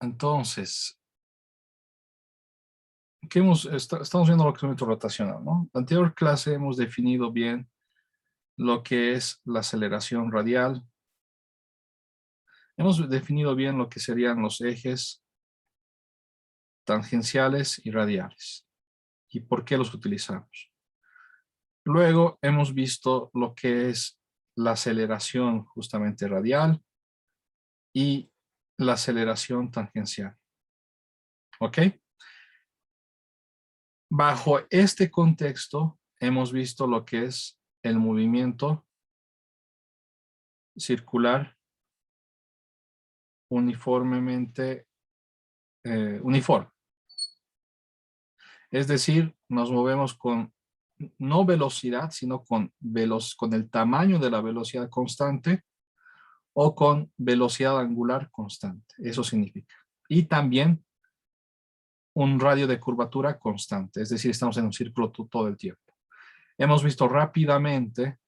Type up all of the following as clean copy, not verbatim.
Entonces, estamos viendo lo que es un movimiento rotacional, ¿no? En la anterior clase hemos definido bien lo que es la aceleración radial. Hemos definido bien lo que serían los ejes tangenciales y radiales y por qué los utilizamos. Luego hemos visto lo que es la aceleración justamente radial y la aceleración tangencial. ¿Ok? Bajo este contexto hemos visto lo que es el movimiento circular uniformemente uniforme. Es decir, nos movemos con no velocidad, sino con el tamaño de la velocidad constante o con velocidad angular constante. Eso significa. Y también un radio de curvatura constante. Es decir, estamos en un círculo todo el tiempo. Hemos visto rápidamente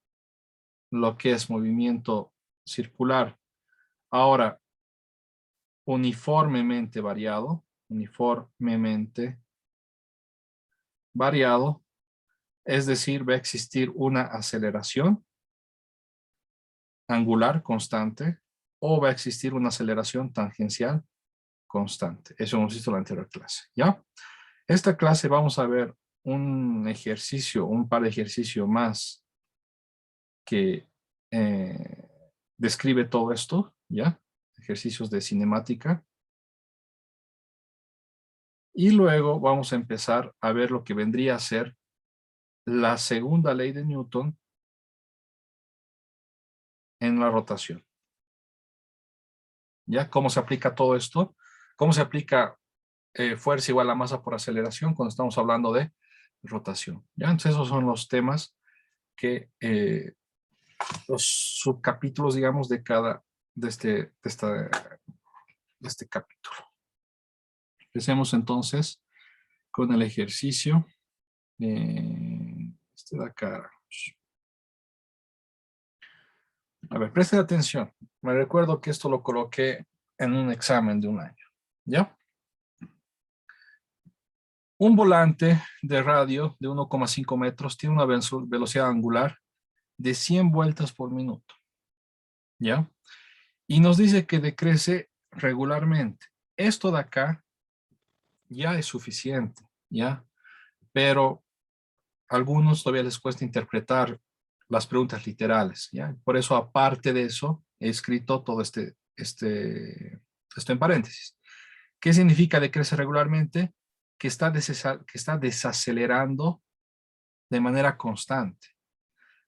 lo que es movimiento circular. Ahora, uniformemente variado, es decir, va a existir una aceleración angular constante o va a existir una aceleración tangencial constante. Eso hemos visto en la anterior clase, ¿ya? Esta clase vamos a ver un ejercicio, un par de ejercicios más que describe todo esto, ¿ya? Ejercicios de cinemática. Y luego vamos a empezar a ver lo que vendría a ser la segunda ley de Newton en la rotación. ¿Ya? ¿Cómo se aplica todo esto? ¿Cómo se aplica fuerza igual a masa por aceleración cuando estamos hablando de rotación? ¿Ya? Entonces esos son los temas que, los subcapítulos, digamos, de este capítulo. Empecemos entonces con el ejercicio. Este de acá. A ver, presten atención. Me recuerdo que esto lo coloqué en un examen de un año. ¿Ya? Un volante de radio de 1,5 metros tiene una velocidad angular de 100 vueltas por minuto. ¿Ya? Y nos dice que decrece regularmente. Esto de acá ya es suficiente, ¿ya? Pero a algunos todavía les cuesta interpretar las preguntas literales, ¿ya? Por eso, aparte de eso, he escrito todo esto en paréntesis. ¿Qué significa decrece regularmente? Que está desacelerando de manera constante.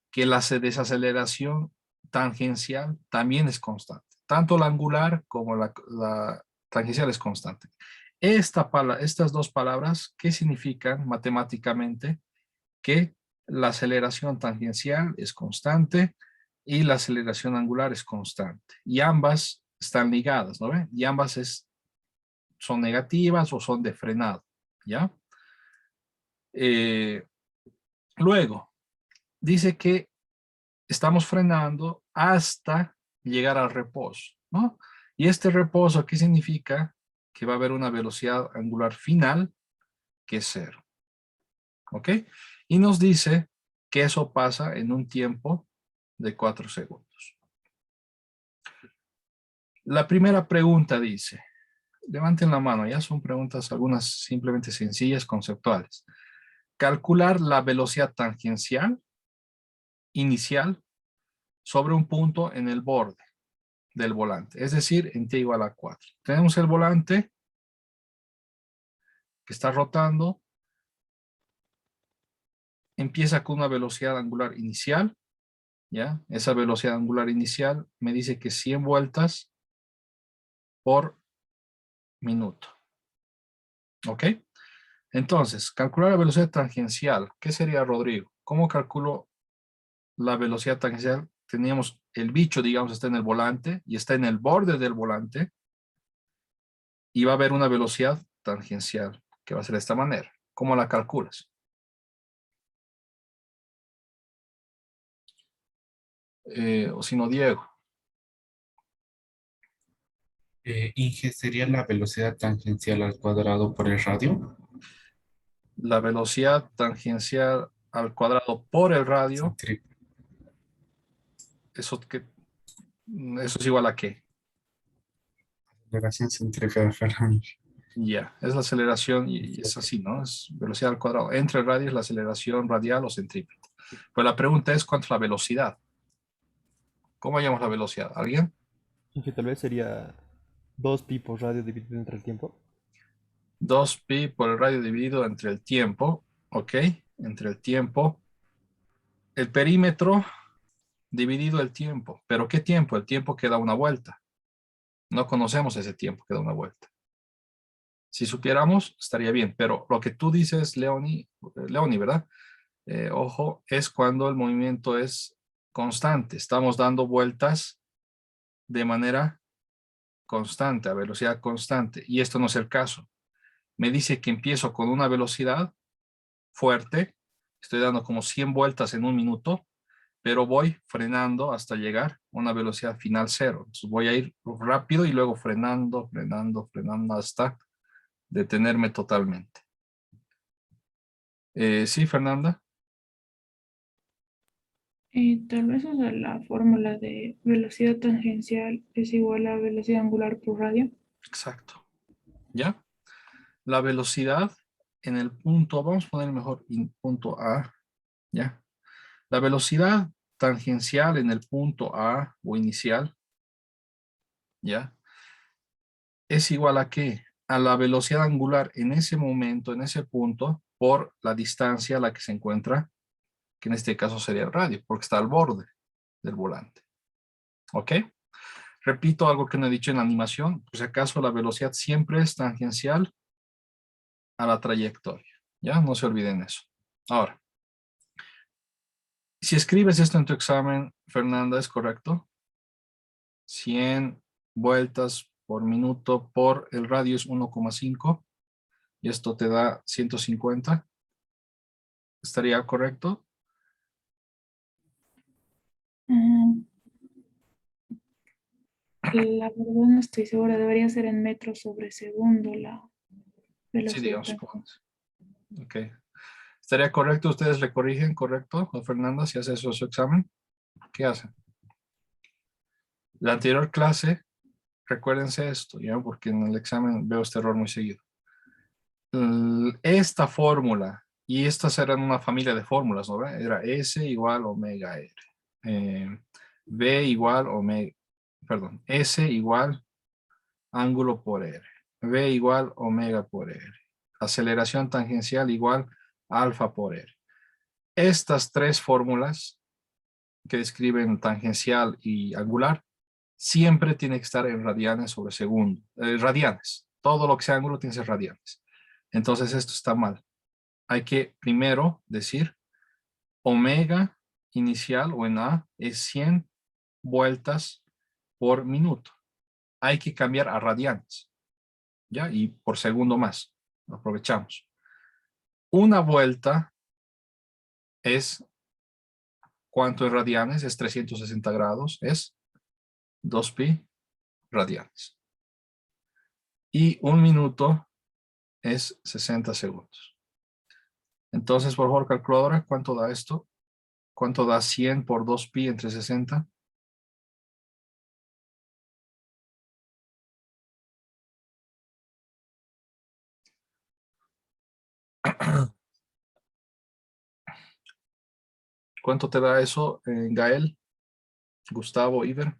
Que la desaceleración tangencial también es constante. Tanto la angular como la tangencial es constante. Estas dos palabras, ¿qué significan matemáticamente? Que la aceleración tangencial es constante y la aceleración angular es constante. Y ambas están ligadas, ¿no ven? Y ambas son negativas o son de frenado, ¿ya? Eh, Luego, dice que estamos frenando hasta llegar al reposo, ¿no? Y este reposo, ¿qué significa? Que va a haber una velocidad angular final que es 0, ¿ok? Y nos dice que eso pasa en un tiempo de 4 segundos. La primera pregunta dice, levanten la mano, ya son preguntas algunas simplemente sencillas, conceptuales. Calcular la velocidad tangencial inicial sobre un punto en el borde del volante, es decir, en t igual a 4. Tenemos el volante que está rotando, empieza con una velocidad angular inicial, ¿ya? Esa velocidad angular inicial me dice que 100 vueltas por minuto, ¿ok? Entonces, calcular la velocidad tangencial, ¿qué sería, Rodrigo? ¿Cómo calculo la velocidad tangencial? Teníamos el bicho, digamos, está en el volante y está en el borde del volante y va a haber una velocidad tangencial que va a ser de esta manera. ¿Cómo la calculas? O si no, Diego. Inge, ¿sería la velocidad tangencial al cuadrado por el radio? La velocidad tangencial al cuadrado por el radio, Centri- eso, eso es igual a qué. Aceleración centrífuga de Fermi. Ya, es la aceleración y es Ok. así, ¿no? Es velocidad al cuadrado. Entre el radio es la aceleración radial o centrípeta. Pues la pregunta es, ¿cuánto es la velocidad? ¿Cómo hallamos la velocidad? ¿Alguien? Y que tal vez sería 2 pi por radio dividido entre el tiempo. 2pi por el radio dividido entre el tiempo, ¿ok? Entre el tiempo. El perímetro dividido el tiempo. ¿Pero qué tiempo? El tiempo que da una vuelta. No conocemos ese tiempo que da una vuelta. Si supiéramos, estaría bien. Pero lo que tú dices, Leoni, ¿verdad? Ojo, es cuando el movimiento es constante. Estamos dando vueltas de manera constante, a velocidad constante. Y esto no es el caso. Me dice que empiezo con una velocidad fuerte. Estoy dando como 100 vueltas en un minuto, pero voy frenando hasta llegar a una velocidad final cero. Entonces voy a ir rápido y luego frenando, frenando, frenando hasta detenerme totalmente. Sí, Fernanda. Tal vez usar la fórmula de velocidad tangencial es igual a velocidad angular por radio. Exacto. ¿Ya? La velocidad en el punto, vamos a poner mejor punto A, ¿ya? La velocidad tangencial en el punto A o inicial, ¿ya? Es igual a ¿qué? A la velocidad angular en ese momento, en ese punto, por la distancia a la que se encuentra, que en este caso sería el radio, porque está al borde del volante. ¿Ok? Repito algo que no he dicho en la animación, por si acaso la velocidad siempre es tangencial a la trayectoria. ¿Ya? No se olviden eso. Ahora, si escribes esto en tu examen, Fernanda, ¿es correcto? 100 vueltas por minuto por el radio es 1,5 y esto te da 150. ¿Estaría correcto? Mm, La verdad no estoy segura, debería ser en metros sobre segundo la Sí, velocidad digamos, tangencial. supongo. Ok. ¿Estaría correcto? ¿Ustedes le corrigen, correcto? A Fernanda, si hace eso su examen, ¿qué hacen? La anterior clase, recuérdense esto, ¿ya? Porque en el examen veo este error muy seguido. Esta fórmula, y estas eran una familia de fórmulas, ¿no? Era S igual omega R. V igual omega, perdón, S igual ángulo por R. V igual omega por R. Aceleración tangencial igual alfa por R. Estas tres fórmulas que describen tangencial y angular siempre tiene que estar en radianes sobre segundo. Radianes. Todo lo que sea ángulo tiene que ser radianes. Entonces esto está mal. Hay que primero decir omega inicial o en A es 100 vueltas por minuto. Hay que cambiar a radianes, ¿ya? Y por segundo más. Aprovechamos. Una vuelta es, ¿cuánto en radianes? Es 360 grados, es 2pi radianes. Y un minuto es 60 segundos. Entonces, por favor, calculadora, ¿cuánto da esto? ¿Cuánto da 100 por 2pi entre 60? ¿Cuánto te da eso, Gael, Gustavo, Iber?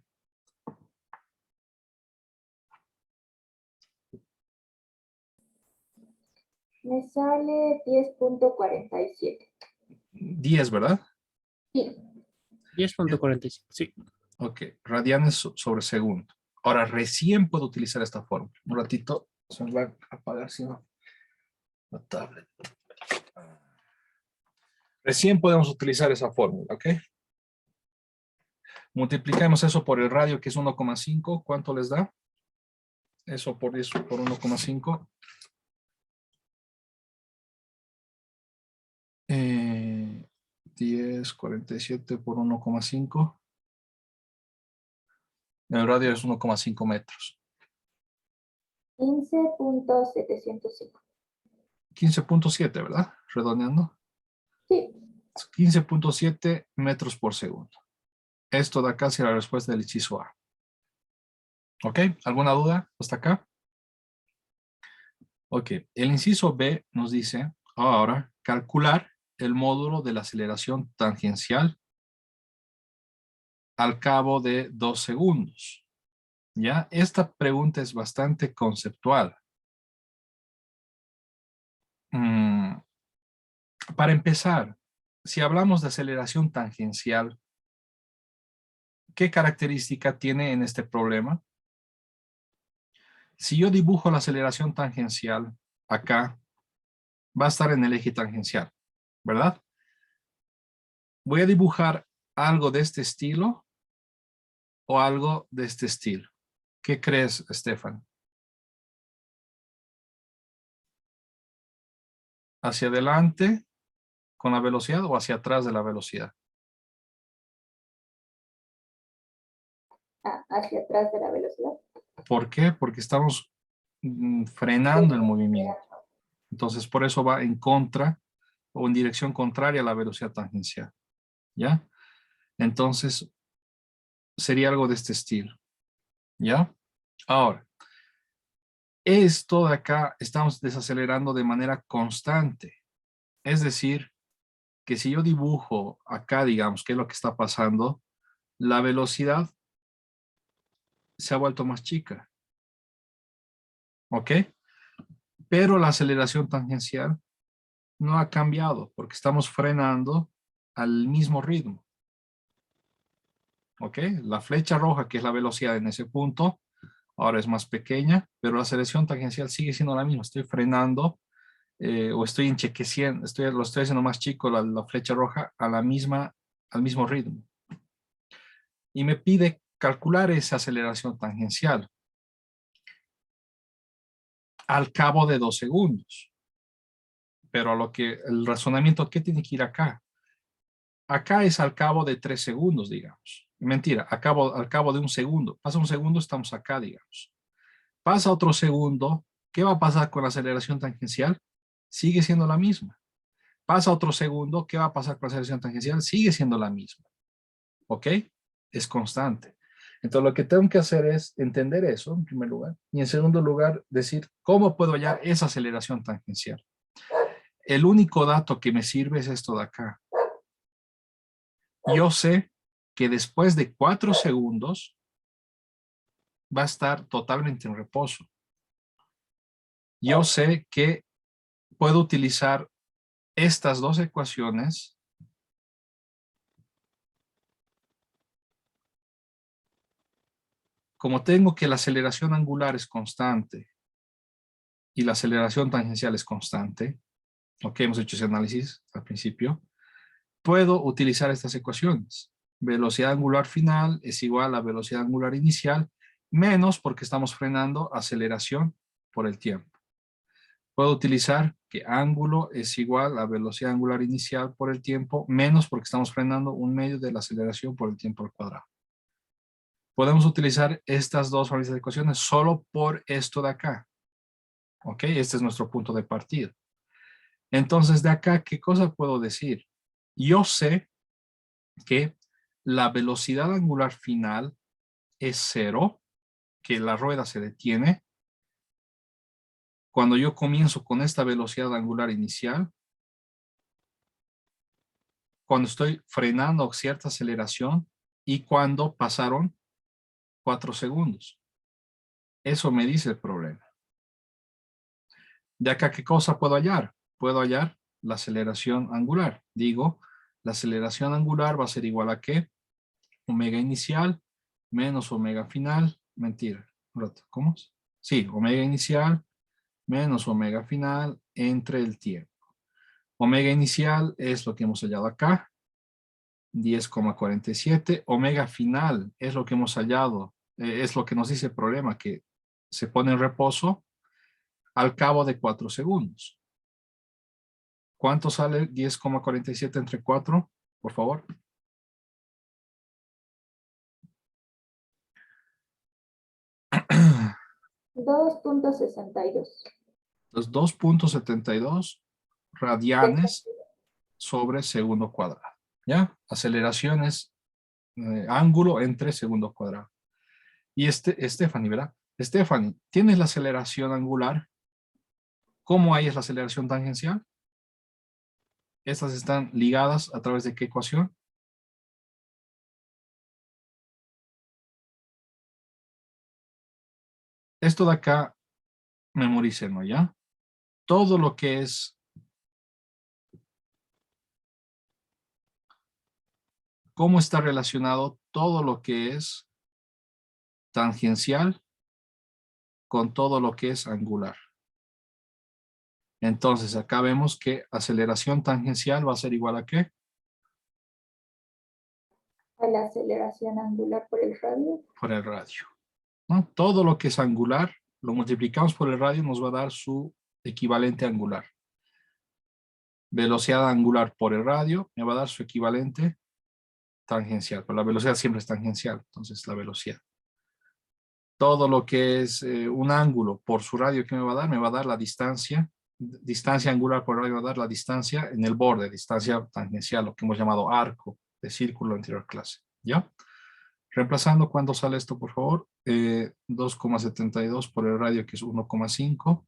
Me sale 10,47. 10, ¿verdad? Sí. 10,45, sí. Ok, radianes sobre segundo. Ahora, recién puedo utilizar esta fórmula. Un ratito, se me va a apagar, si no, la tablet. Recién podemos utilizar esa fórmula, ¿ok? Multiplicamos eso por el radio, que es 1,5. ¿Cuánto les da? Eso por 1,5. 10,47 por 1,5. El radio es 1,5 metros. 15.705. 15.7, ¿verdad? Redondeando. Sí, 15.7 metros por segundo. Esto da casi la respuesta del inciso A. ¿Ok? ¿Alguna duda hasta acá? Ok. El inciso B nos dice ahora calcular el módulo de la aceleración tangencial al cabo de 2 segundos. ¿Ya? Esta pregunta es bastante conceptual. Para empezar, si hablamos de aceleración tangencial, ¿qué característica tiene en este problema? Si yo dibujo la aceleración tangencial acá, va a estar en el eje tangencial, ¿verdad? Voy a dibujar algo de este estilo o algo de este estilo. ¿Qué crees, Estefan? ¿Hacia adelante con la velocidad o hacia atrás de la velocidad? hacia atrás de la velocidad. ¿Por qué? Porque estamos frenando el movimiento. Entonces, por eso va en contra o en dirección contraria a la velocidad tangencial. ¿Ya? Entonces, sería algo de este estilo. ¿Ya? Ahora, esto de acá estamos desacelerando de manera constante. Es decir, que si yo dibujo acá, digamos, qué es lo que está pasando, la velocidad se ha vuelto más chica. ¿Ok? Pero la aceleración tangencial no ha cambiado porque estamos frenando al mismo ritmo. ¿Ok? La flecha roja, que es la velocidad en ese punto, ahora es más pequeña, pero la aceleración tangencial sigue siendo la misma. Estoy frenando o estoy enchequeciendo, lo estoy haciendo más chico la flecha roja a al mismo ritmo. Y me pide calcular esa aceleración tangencial al cabo de 2 segundos. Pero el razonamiento, ¿qué tiene que ir acá? Acá es al cabo de 3 segundos, digamos. Mentira, al cabo de 1 segundo. Pasa 1 segundo, estamos acá, digamos. Pasa otro segundo, ¿qué va a pasar con la aceleración tangencial? Sigue siendo la misma. Pasa otro segundo, ¿qué va a pasar con la aceleración tangencial? Sigue siendo la misma. ¿Ok? Es constante. Entonces lo que tengo que hacer es entender eso en primer lugar y en segundo lugar decir cómo puedo hallar esa aceleración tangencial. El único dato que me sirve es esto de acá. Yo sé que después de 4 segundos va a estar totalmente en reposo. Yo sé que puedo utilizar estas dos ecuaciones como tengo que la aceleración angular es constante y la aceleración tangencial es constante. Ok, hemos hecho ese análisis al principio. Puedo utilizar estas ecuaciones. Velocidad angular final es igual a velocidad angular inicial menos porque estamos frenando aceleración por el tiempo. Puedo utilizar que ángulo es igual a velocidad angular inicial por el tiempo menos porque estamos frenando un medio de la aceleración por el tiempo al cuadrado. Podemos utilizar estas dos familias de ecuaciones solo por esto de acá. Ok, este es nuestro punto de partida. Entonces, de acá, ¿qué cosa puedo decir? Yo sé que la velocidad angular final es 0, que la rueda se detiene. Cuando yo comienzo con esta velocidad angular inicial, cuando estoy frenando cierta aceleración y cuando pasaron 4 segundos. Eso me dice el problema. De acá, ¿qué cosa puedo hallar? Puedo hallar la aceleración angular. Digo, la aceleración angular va a ser igual a ¿qué? Omega inicial menos omega final. Mentira. ¿Cómo es? Sí, omega inicial menos omega final entre el tiempo. Omega inicial es lo que hemos hallado acá, 10,47. Omega final es lo que hemos hallado, es lo que nos dice el problema, que se pone en reposo al cabo de 4 segundos. ¿Cuánto sale 10,47 entre 4? Por favor. 2.62. Los 2.72 radianes sobre segundo cuadrado. ¿Ya? Aceleraciones, ángulo entre segundos cuadrados. Y Stephanie, ¿verdad? Stephanie, ¿tienes la aceleración angular? ¿Cómo hay es la aceleración tangencial? Estas están ligadas a través de ¿qué ecuación? Esto de acá, memoricen, ¿ya? Todo lo que es, ¿cómo está relacionado todo lo que es tangencial con todo lo que es angular? Entonces, acá vemos que aceleración tangencial va a ser igual a ¿qué? A la aceleración angular por el radio. Por el radio, ¿no? Todo lo que es angular, lo multiplicamos por el radio, nos va a dar su equivalente angular. Velocidad angular por el radio me va a dar su equivalente tangencial, pero la velocidad siempre es tangencial, entonces la velocidad. Todo lo que es un ángulo por su radio, ¿qué me va a dar? Me va a dar la distancia angular por el radio, me va a dar la distancia en el borde, distancia tangencial, lo que hemos llamado arco de círculo en anterior clase, ¿ya? Reemplazando, ¿cuándo sale esto, por favor? 2,72 por el radio, que es 1,5.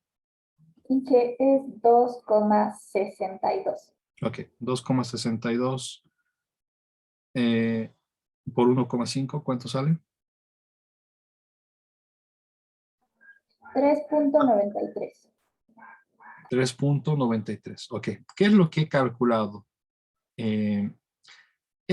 Que es 2,62. Ok, 2,62 por 1,5, ¿cuánto sale? 3.93. 3.93. Ok, ¿qué es lo que he calculado? He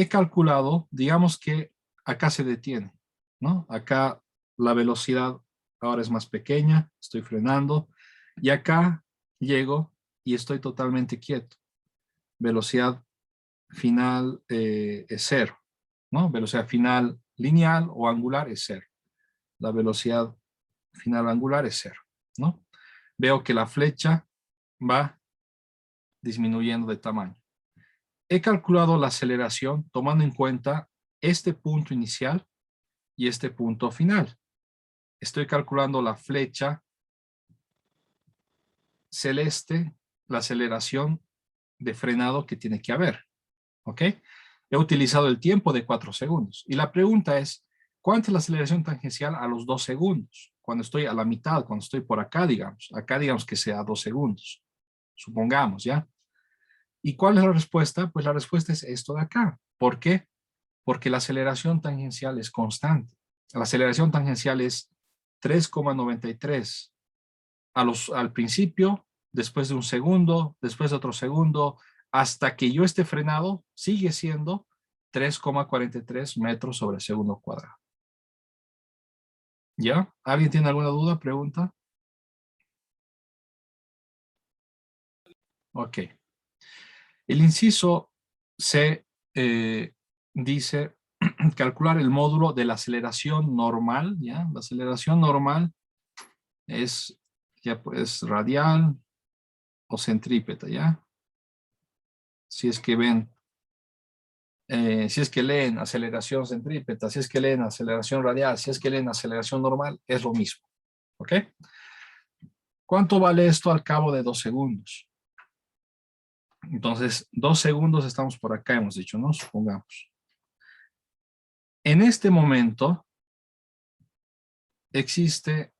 calculado, digamos que acá se detiene, ¿no? Acá la velocidad ahora es más pequeña, estoy frenando, y acá llego y estoy totalmente quieto. Velocidad final es 0, ¿no? Velocidad final lineal o angular es 0. La velocidad final angular es 0, ¿no? Veo que la flecha va disminuyendo de tamaño. He calculado la aceleración tomando en cuenta este punto inicial y este punto final. Estoy calculando la flecha celeste, la aceleración de frenado que tiene que haber. ¿Ok? He utilizado el tiempo de 4 segundos. Y la pregunta es, ¿cuánta es la aceleración tangencial a los 2 segundos? Cuando estoy a la mitad, cuando estoy por acá, digamos. Acá digamos que sea 2 segundos. Supongamos, ¿ya? ¿Y cuál es la respuesta? Pues la respuesta es esto de acá. ¿Por qué? Porque la aceleración tangencial es constante. La aceleración tangencial es 3,93 al principio, después de un segundo, después de otro segundo, hasta que yo esté frenado, sigue siendo 3,43 metros sobre segundo cuadrado. ¿Ya? ¿Alguien tiene alguna duda, pregunta? Ok. El inciso C dice calcular el módulo de la aceleración normal, ¿ya? La aceleración normal es ya pues radial o centrípeta, ¿ya? Si es que ven, si es que leen aceleración centrípeta, si es que leen aceleración radial, si es que leen aceleración normal, es lo mismo, ¿ok? ¿Cuánto vale esto al cabo de 2 segundos? Entonces, 2 segundos estamos por acá, hemos dicho, ¿no? Supongamos. En este momento, existe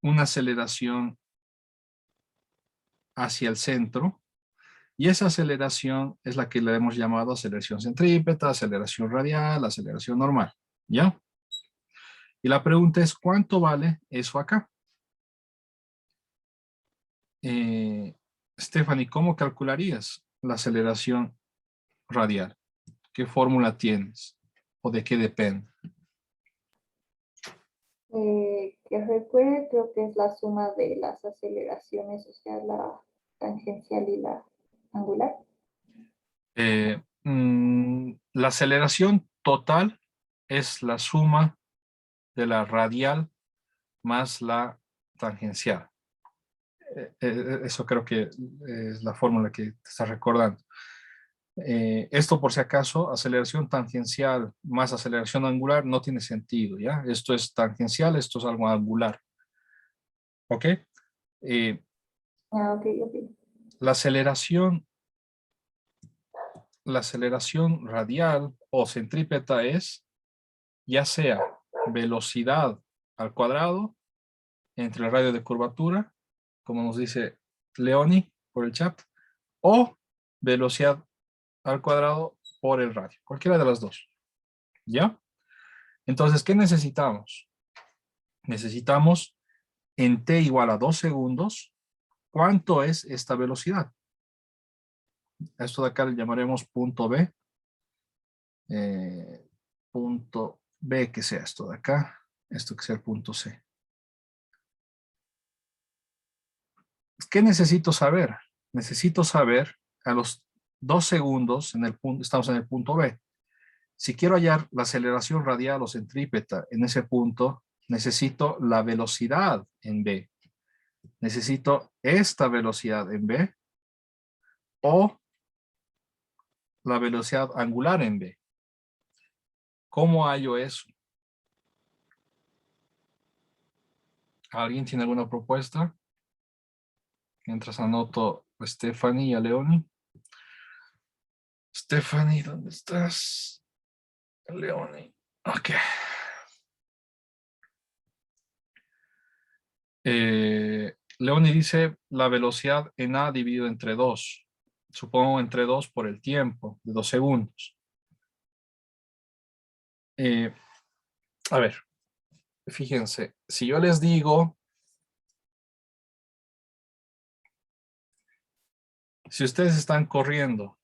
una aceleración hacia el centro, y esa aceleración es la que le hemos llamado aceleración centrípeta, aceleración radial, aceleración normal, ¿ya? Y la pregunta es, ¿cuánto vale eso acá? Stephanie, ¿cómo calcularías la aceleración radial? ¿Qué fórmula tienes? ¿O de qué depende? Que recuerde, creo que es la suma de las aceleraciones, o sea, la tangencial y la angular. La aceleración total es la suma de la radial más la tangencial. Eso creo que es la fórmula que te estás recordando. Esto por si acaso, aceleración tangencial más aceleración angular no tiene sentido, ¿ya? Esto es tangencial, esto es algo angular. ¿Ok? Ok, ok. La aceleración radial o centrípeta es ya sea velocidad al cuadrado entre el radio de curvatura, como nos dice Leoni por el chat, o velocidad al cuadrado por el radio, cualquiera de las dos. ¿Ya? Entonces, ¿qué necesitamos? Necesitamos en t igual a 2 segundos, ¿cuánto es esta velocidad? Esto de acá le llamaremos punto B. Punto B que sea esto de acá. Esto que sea el punto C. ¿Qué necesito saber? Necesito saber a los 2 segundos, en el punto, estamos en el punto B. Si quiero hallar la aceleración radial o centrípeta en ese punto, necesito la velocidad en B. Necesito esta velocidad en B o la velocidad angular en B. ¿Cómo hallo eso? ¿Alguien tiene alguna propuesta? Mientras anoto a Stephanie y a Leoni. Stephanie, ¿dónde estás? Leoni. Ok. Leoni dice la velocidad en A dividido entre 2. Supongo entre 2 por el tiempo de 2 segundos. A ver, fíjense, si yo les digo, si ustedes están corriendo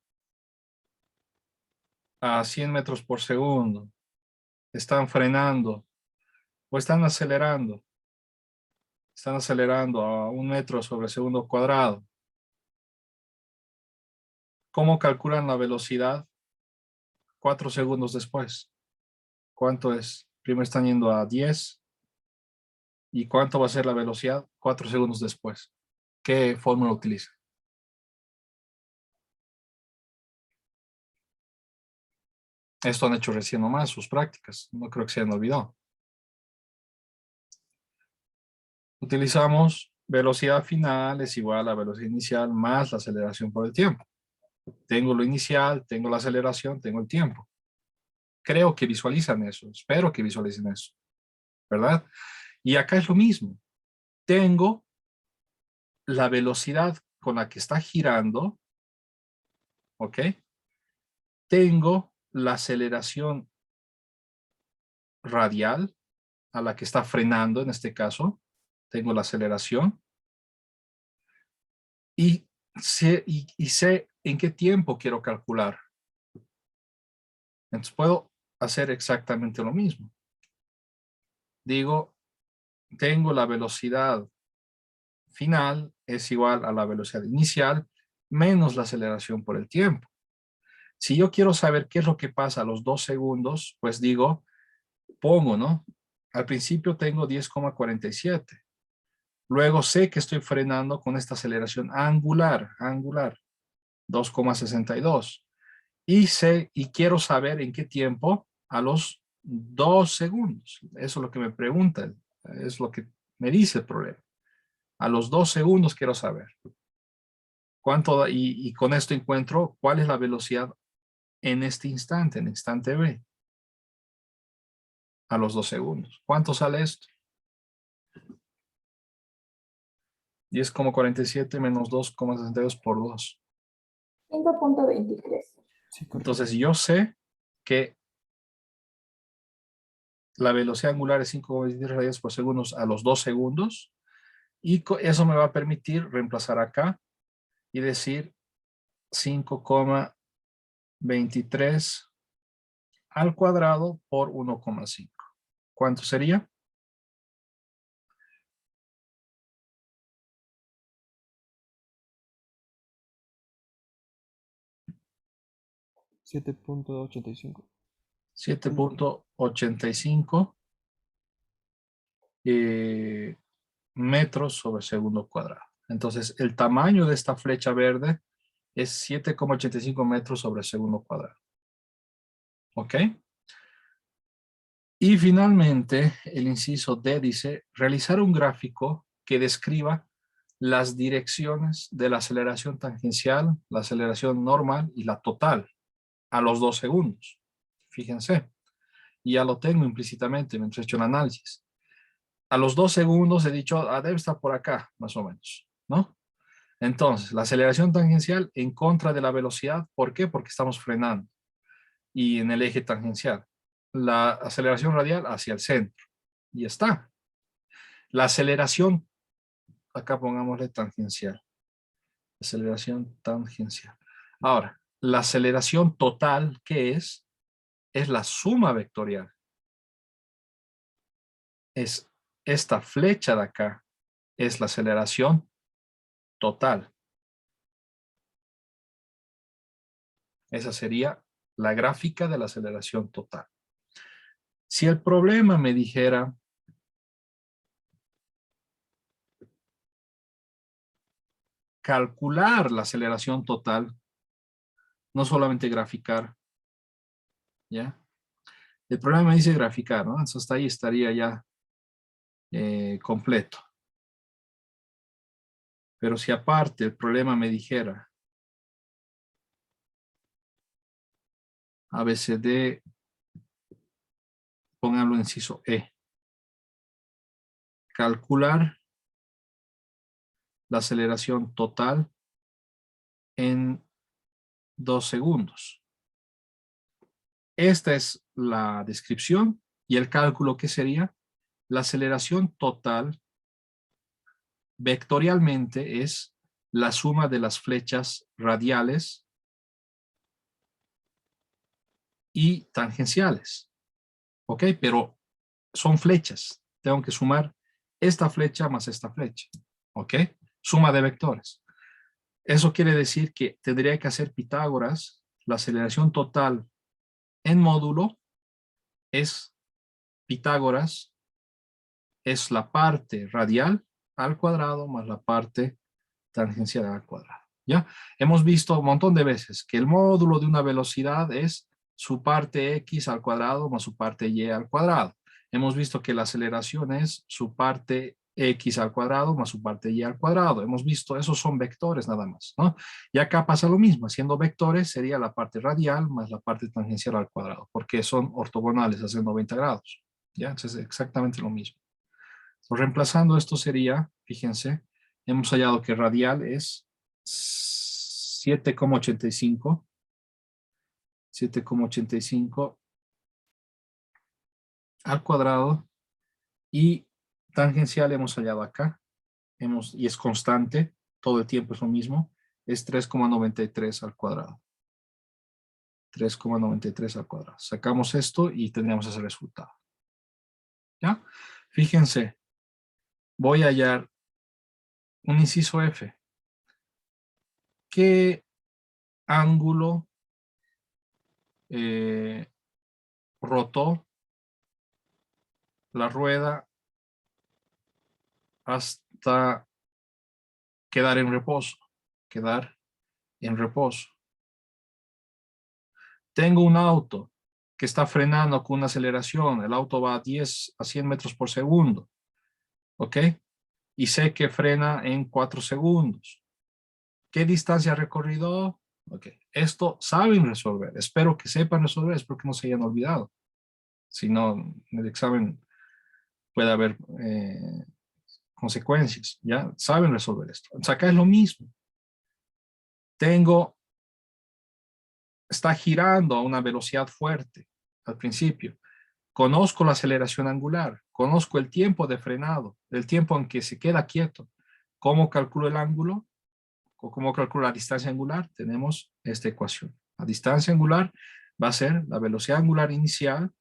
a 100 metros por segundo, están frenando o están acelerando a 1 metro sobre segundo cuadrado, ¿cómo calculan la velocidad 4 segundos después? ¿Cuánto es? Primero están yendo a 10. ¿Y cuánto va a ser la velocidad 4 segundos después? ¿Qué fórmula utiliza? Esto han hecho recién nomás sus prácticas. No creo que se hayan olvidado. Utilizamos velocidad final es igual a velocidad inicial más la aceleración por el tiempo. Tengo lo inicial, tengo la aceleración, tengo el tiempo. Creo que visualizan eso. Espero que visualicen eso. ¿Verdad? Y acá es lo mismo. Tengo la velocidad con la que está girando. ¿Ok? Tengo la aceleración radial a la que está frenando en este caso. Tengo la aceleración. Y sé en qué tiempo quiero calcular. Entonces puedo hacer exactamente lo mismo. Digo, tengo la velocidad final es igual a la velocidad inicial menos la aceleración por el tiempo. Si yo quiero saber qué es lo que pasa a los 2 segundos, pues digo, pongo, ¿no? Al principio tengo 10,47. Luego sé que estoy frenando con esta aceleración angular, 2,62. Y quiero saber en qué tiempo a los 2 segundos. Eso es lo que me preguntan. Es lo que me dice el problema. A los 2 segundos quiero saber. ¿Cuánto y con esto encuentro cuál es la velocidad en este instante, en instante B? A los 2 segundos. ¿Cuánto sale esto? 10,47 menos 2,62 por 2. 5.23. Sí, correcto. Entonces yo sé que la velocidad angular es 5,23 radianes por segundo a los 2 segundos. Y eso me va a permitir reemplazar acá y decir 5,23 al cuadrado por 1,5. ¿Cuánto sería? 7.85. 7,85 metros sobre segundo cuadrado. Entonces, el tamaño de esta flecha verde es 7,85 metros sobre segundo cuadrado. ¿Ok? Y finalmente, el inciso D dice, realizar un gráfico que describa las direcciones de la aceleración tangencial, la aceleración normal y la total a los 2 segundos. Fíjense, y ya lo tengo implícitamente mientras he hecho el análisis. A los 2 segundos he dicho, debe estar por acá, más o menos, ¿no? Entonces, la aceleración tangencial en contra de la velocidad, ¿por qué? Porque estamos frenando y en el eje tangencial. La aceleración radial hacia el centro. Y está. La aceleración, acá pongámosle tangencial. Aceleración tangencial. Ahora, la aceleración total, ¿qué es? Es la suma vectorial. Es esta flecha de acá, es la aceleración total. Esa sería la gráfica de la aceleración total. Si el problema me dijera calcular la aceleración total, no solamente graficar, ¿ya? El problema me dice graficar, ¿no? Entonces hasta ahí estaría ya completo. Pero si aparte el problema me dijera ABCD, pónganlo en inciso E, calcular la aceleración total en 2 segundos. Esta es la descripción y el cálculo que sería la aceleración total vectorialmente es la suma de las flechas radiales y tangenciales. ¿Ok? Pero son flechas. Tengo que sumar esta flecha más esta flecha. ¿Ok? Suma de vectores. Eso quiere decir que tendría que hacer Pitágoras. La aceleración total en módulo es Pitágoras, es la parte radial al cuadrado más la parte tangencial al cuadrado. ¿Ya? Hemos visto un montón de veces que el módulo de una velocidad es su parte x al cuadrado más su parte y al cuadrado. Hemos visto que la aceleración es su parte x al cuadrado más su parte y al cuadrado. Hemos visto, esos son vectores nada más, ¿no? Y acá pasa lo mismo, siendo vectores sería la parte radial más la parte tangencial al cuadrado, porque son ortogonales, hacen 90 grados. ¿Ya? Entonces es exactamente lo mismo. Entonces, reemplazando esto sería, fíjense, hemos hallado que radial es 7,85. 7,85 al cuadrado y tangencial hemos hallado acá. Y es constante, todo el tiempo es lo mismo, es 3,93 al cuadrado. 3,93 al cuadrado. Sacamos esto y tendríamos ese resultado. ¿Ya? Fíjense, voy a hallar un inciso F. ¿Qué ángulo rotó la rueda hasta quedar en reposo? Quedar en reposo. Tengo un auto que está frenando con una aceleración. El auto va a 10 a 100 metros por segundo. ¿Ok? Y sé que frena en 4 segundos. ¿Qué distancia ha recorrido? Ok. Esto saben resolver. Espero que sepan resolver. Espero que no se hayan olvidado. Si no, en el examen puede haber consecuencias. ¿Ya? Saben resolver esto. Entonces acá es lo mismo. Está girando a una velocidad fuerte al principio. Conozco la aceleración angular, conozco el tiempo de frenado, el tiempo en que se queda quieto. ¿Cómo calculo el ángulo? ¿O cómo calculo la distancia angular? Tenemos esta ecuación. La distancia angular va a ser la velocidad angular inicial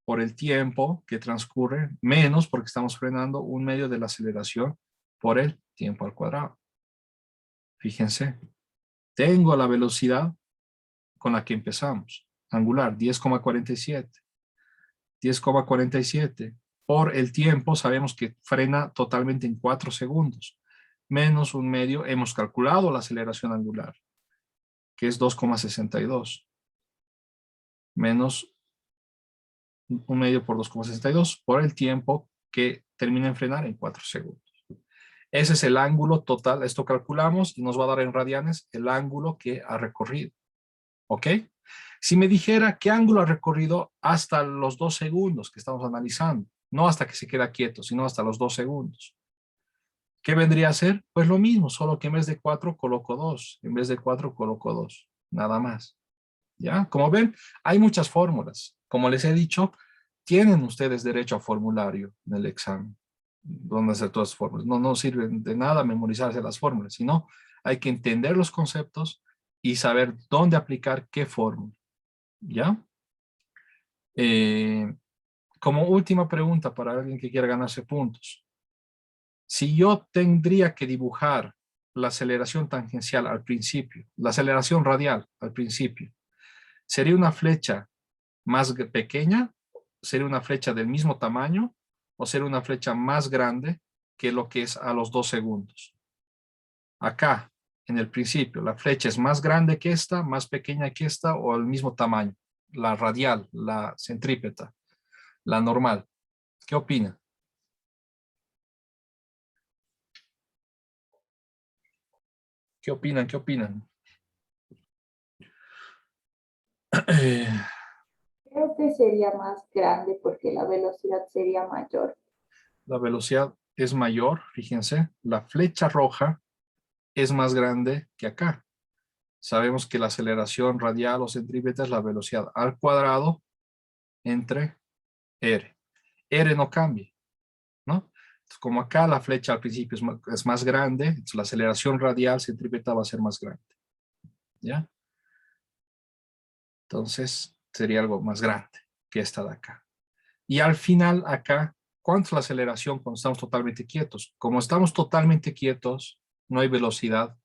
por el tiempo que transcurre, menos porque estamos frenando un medio de la aceleración por el tiempo al cuadrado. Fíjense, tengo la velocidad con la que empezamos, angular, 10,47. 10,47 por el tiempo, sabemos que frena totalmente en 4 segundos, menos un medio, hemos calculado la aceleración angular, que es 2,62, menos un medio por 2,62 por el tiempo que termina en frenar en 4 segundos. Ese es el ángulo total. Esto calculamos y nos va a dar en radianes el ángulo que ha recorrido. ¿Ok? Si me dijera qué ángulo ha recorrido hasta los 2 segundos que estamos analizando, no hasta que se queda quieto, sino hasta los 2 segundos. ¿Qué vendría a ser? Pues lo mismo, solo que en vez de 4 coloco 2. En vez de 4 coloco 2. Nada más. ¿Ya? Como ven, hay muchas fórmulas. Como les he dicho, tienen ustedes derecho a formulario en el examen, donde hacer todas las fórmulas. No sirven de nada memorizarse las fórmulas, sino hay que entender los conceptos y saber dónde aplicar qué fórmula. ¿Ya? Como última pregunta para alguien que quiera ganarse puntos. Si yo tendría que dibujar la aceleración tangencial al principio, la aceleración radial al principio, ¿sería una flecha más pequeña? ¿Sería una flecha del mismo tamaño? ¿O sería una flecha más grande que lo que es a los 2 segundos? Acá, en el principio, ¿la flecha es más grande que esta, más pequeña que esta o el mismo tamaño? La radial, la centrípeta, la normal. ¿Qué opinan? ¿Qué opinan? ¿Qué opinan? Creo que sería más grande porque la velocidad sería mayor. La velocidad es mayor, fíjense, la flecha roja es más grande que acá. Sabemos que la aceleración radial o centrípeta es la velocidad al cuadrado entre r. R no cambia, ¿no? Entonces, como acá la flecha al principio es más grande, entonces la aceleración radial centrípeta va a ser más grande, ¿ya? Entonces sería algo más grande que esta de acá. Y al final acá, ¿cuánto es la aceleración cuando estamos totalmente quietos? Como estamos totalmente quietos, no hay velocidad.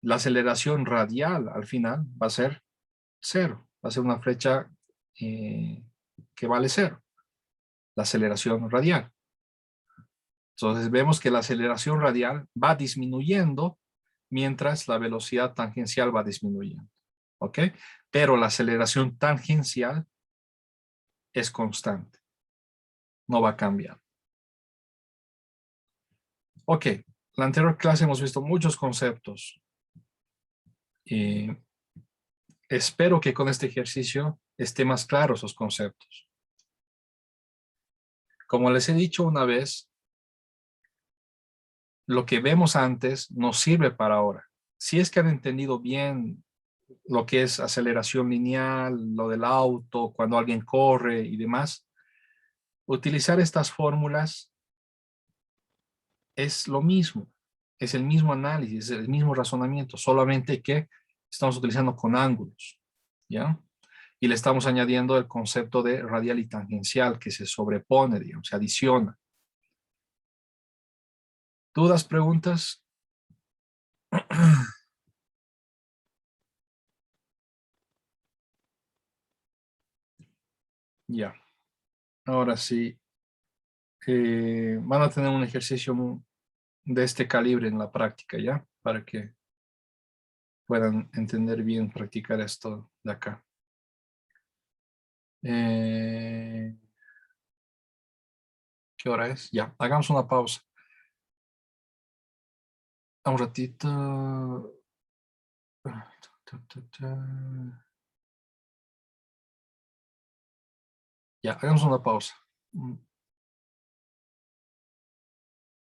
La aceleración radial al final va a ser 0. Va a ser una flecha que vale 0. La aceleración radial. Entonces vemos que la aceleración radial va disminuyendo mientras la velocidad tangencial va disminuyendo. ¿Ok? Pero la aceleración tangencial es constante. No va a cambiar. Ok. La anterior clase hemos visto muchos conceptos. Espero que con este ejercicio esté más claro esos conceptos. Como les he dicho una vez, lo que vemos antes nos sirve para ahora. Si es que han entendido bien lo que es aceleración lineal, lo del auto, cuando alguien corre y demás, utilizar estas fórmulas es lo mismo, es el mismo análisis, es el mismo razonamiento, solamente que estamos utilizando con ángulos, ¿ya? Y le estamos añadiendo el concepto de radial y tangencial que se sobrepone, digamos, se adiciona. ¿Dudas, preguntas? Ya, ahora sí, van a tener un ejercicio de este calibre en la práctica, ¿ya? Para que puedan entender bien, practicar esto de acá. ¿Qué hora es? Ya, hagamos una pausa. Un ratito. Ya, hagamos una pausa.